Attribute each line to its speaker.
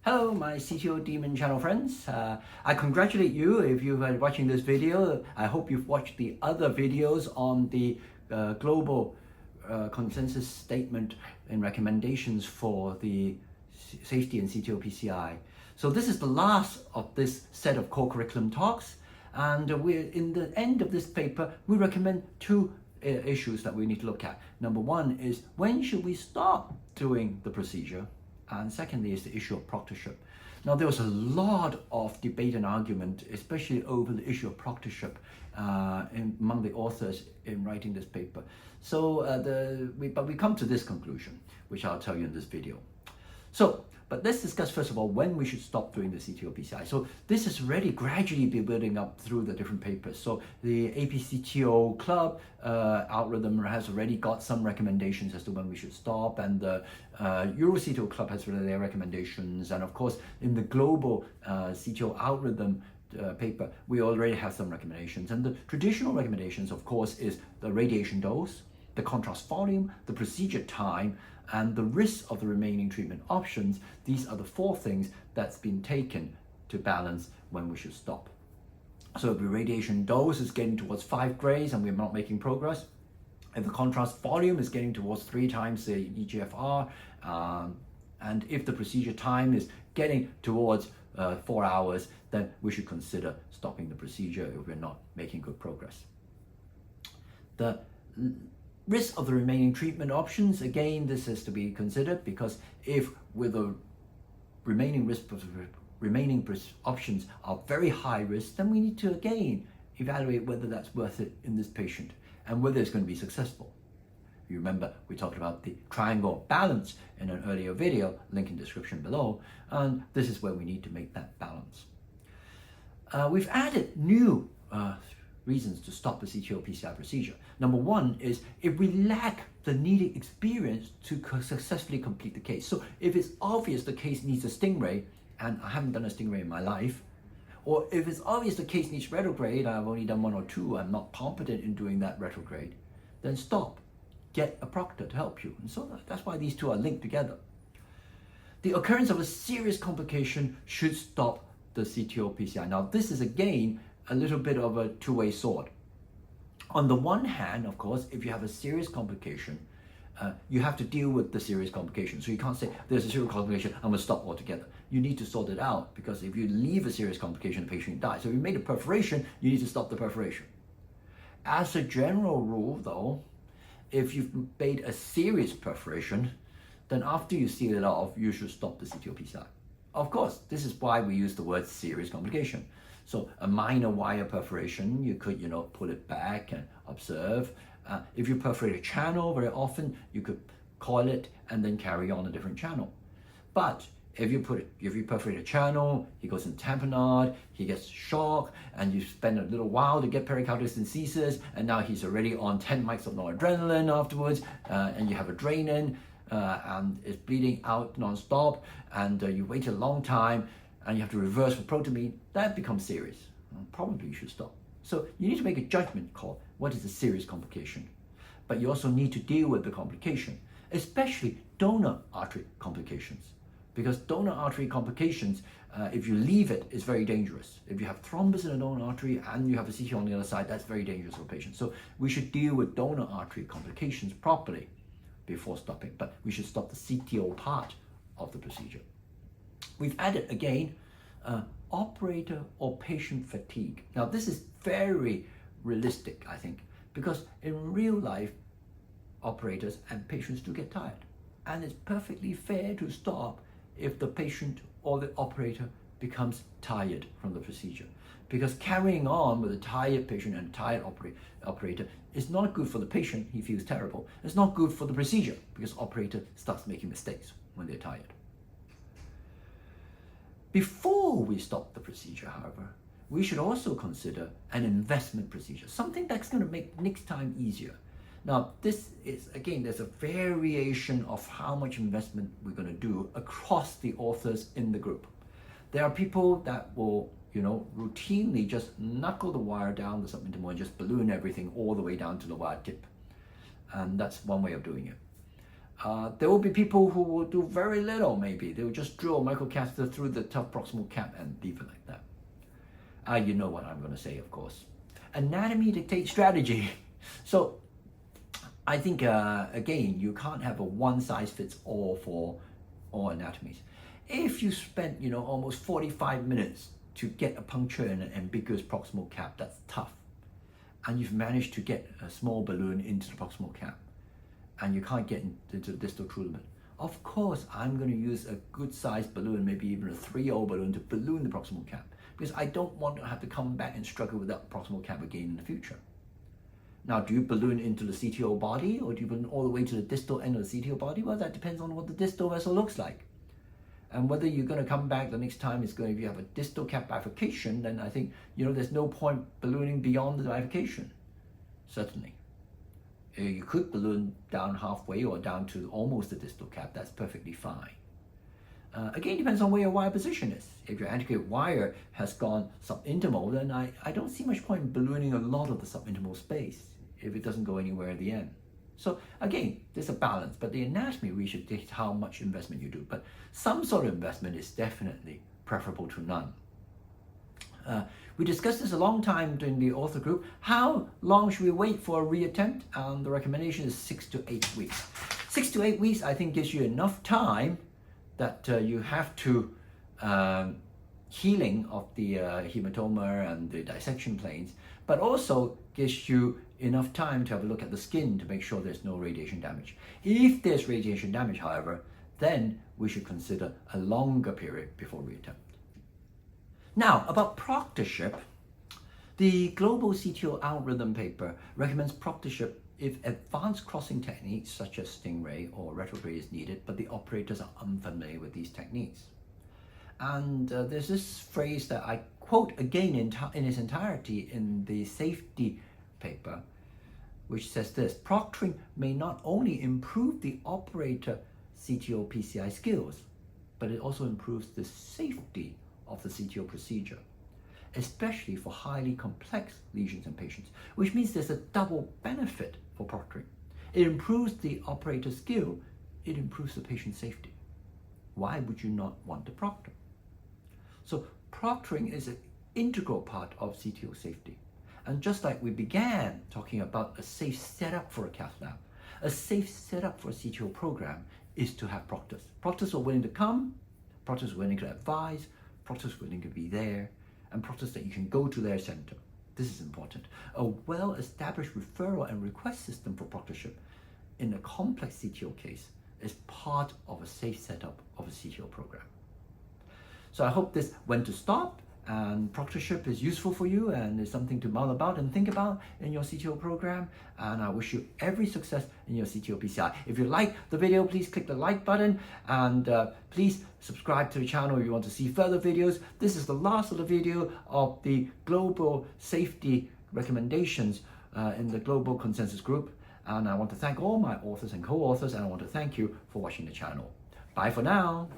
Speaker 1: Hello, my CTO Demon channel friends. I congratulate you if you've been watching this video. I hope you've watched the other videos on the global consensus statement and recommendations for the safety and CTO PCI. So this is the last of this set of core curriculum talks, and we're in the end of this paper. We recommend two issues that we need to look at. Number one is, when should we stop doing the procedure? And secondly is the issue of proctorship. Now, there was a lot of debate and argument, especially over the issue of proctorship among the authors in writing this paper. So, but we come to this conclusion, which I'll tell you in this video. So, but let's discuss first of all when we should stop doing the CTO PCI. So this has already gradually been building up through the different papers. So the APCTO club algorithm has already got some recommendations as to when we should stop, and the EuroCTO club has already their recommendations, and of course in the global CTO algorithm paper we already have some recommendations. And the traditional recommendations, of course, is the radiation dose, the contrast volume, the procedure time, and the risk of the remaining treatment options. These are the four things that's been taken to balance when we should stop. So if the radiation dose is getting towards 5 grays and we're not making progress, if the contrast volume is getting towards 3 times the EGFR, and if the procedure time is getting towards 4 hours, then we should consider stopping the procedure if we're not making good progress. The risk of the remaining treatment options, again, this has to be considered, because if with the remaining options are very high risk, then we need to again evaluate whether that's worth it in this patient and whether it's going to be successful. You remember we talked about the triangle balance in an earlier video, link in description below, and this is where we need to make that balance. We've added new reasons to stop the CTO PCI procedure. Number one is if we lack the needed experience to successfully complete the case. So if it's obvious the case needs a stingray, and I haven't done a stingray in my life, or if it's obvious the case needs retrograde, I've only done 1 or 2, I'm not competent in doing that retrograde, then stop. Get a proctor to help you. And so that's why these two are linked together. The occurrence of a serious complication should stop the CTO PCI. Now, this is again a little bit of a two-way sword. On the one hand, of course, if you have a serious complication, you have to deal with the serious complication. So you can't say, there's a serious complication, I'm going to stop altogether. You need to sort it out, because if you leave a serious complication, the patient dies. So if you made a perforation, you need to stop the perforation. As a general rule, though, if you've made a serious perforation, then after you seal it off, you should stop the CTO PCI. Of course, this is why we use the word serious complication. So a minor wire perforation, you could, pull it back and observe. If you perforate a channel, very often you could coil it and then carry on a different channel. But if you perforate a channel, he goes in tamponade, he gets shocked, and you spend a little while to get pericardial synthesis, and now he's already on 10 mics of noradrenaline afterwards, and you have a drain in, and it's bleeding out non-stop, and you wait a long time, and you have to reverse for protamine, that becomes serious. Probably you should stop. So you need to make a judgment call. What is a serious complication? But you also need to deal with the complication, especially donor artery complications. Because donor artery complications, if you leave it, is very dangerous. If you have thrombus in a donor artery and you have a CT on the other side, that's very dangerous for patients. So we should deal with donor artery complications properly before stopping, but we should stop the CTO part of the procedure. We've added, again, operator or patient fatigue. Now, this is very realistic, I think, because in real life, operators and patients do get tired. And it's perfectly fair to stop if the patient or the operator becomes tired from the procedure. Because carrying on with a tired patient and a tired operator is not good for the patient, he feels terrible. It's not good for the procedure, because operator starts making mistakes when they're tired. Before we stop the procedure, however, we should also consider an investment procedure, something that's going to make next time easier. Now, this is, again, there's a variation of how much investment we're going to do across the authors in the group. There are people that will, routinely just knuckle the wire down the subintimal and just balloon everything all the way down to the wire tip. And that's one way of doing it. There will be people who will do very little, maybe. They will just drill a microcatheter through the tough proximal cap and leave it like that. You know what I'm going to say, of course. Anatomy dictates strategy. So I think, again, you can't have a one-size-fits-all for all anatomies. If you spent, almost 45 minutes to get a puncture in an ambiguous proximal cap, that's tough. And you've managed to get a small balloon into the proximal cap, and you can't get into the distal trulament. Of course, I'm going to use a good-sized balloon, maybe even a 3O balloon, to balloon the proximal cap, because I don't want to have to come back and struggle with that proximal cap again in the future. Now, do you balloon into the CTO body, or do you balloon all the way to the distal end of the CTO body? Well, that depends on what the distal vessel looks like. And whether you're going to come back the next time if you have a distal cap bifurcation, then I think, there's no point ballooning beyond the bifurcation, certainly. You could balloon down halfway or down to almost the distal cap. That's perfectly fine. Again, depends on where your wire position is. If your antegrade wire has gone subintimal, then I don't see much point in ballooning a lot of the subintimal space if it doesn't go anywhere at the end. So again, there's a balance, but the anatomy really should dictate how much investment you do. But some sort of investment is definitely preferable to none. We discussed this a long time during the author group. How long should we wait for a reattempt? The recommendation is 6 to 8 weeks. 6 to 8 weeks, I think, gives you enough time that you have to healing of the hematoma and the dissection planes, but also gives you enough time to have a look at the skin to make sure there's no radiation damage. If there's radiation damage, however, then we should consider a longer period before reattempt. Now, about proctorship, the Global CTO Algorithm paper recommends proctorship if advanced crossing techniques such as stingray or retrograde is needed, but the operators are unfamiliar with these techniques. And there's this phrase that I quote again in its entirety in the safety paper, which says this: proctoring may not only improve the operator CTO PCI skills, but it also improves the safety of the CTO procedure, especially for highly complex lesions in patients, which means there's a double benefit for proctoring. It improves the operator skill, it improves the patient safety. Why would you not want to proctor? So proctoring is an integral part of CTO safety. And just like we began talking about a safe setup for a cath lab, a safe setup for a CTO program is to have proctors. Proctors are willing to come, proctors are willing to advise, proctors are willing to be there, and proctors that you can go to their center. This is important. A well-established referral and request system for proctorship in a complex CTO case is part of a safe setup of a CTO program. So I hope this when to stop and proctorship is useful for you and is something to mull about and think about in your CTO program. And I wish you every success in your CTO PCI. If you like the video, please click the like button and please subscribe to the channel if you want to see further videos. This is the last of the video of the global safety recommendations in the global consensus group. And I want to thank all my authors and co-authors, and I want to thank you for watching the channel. Bye for now.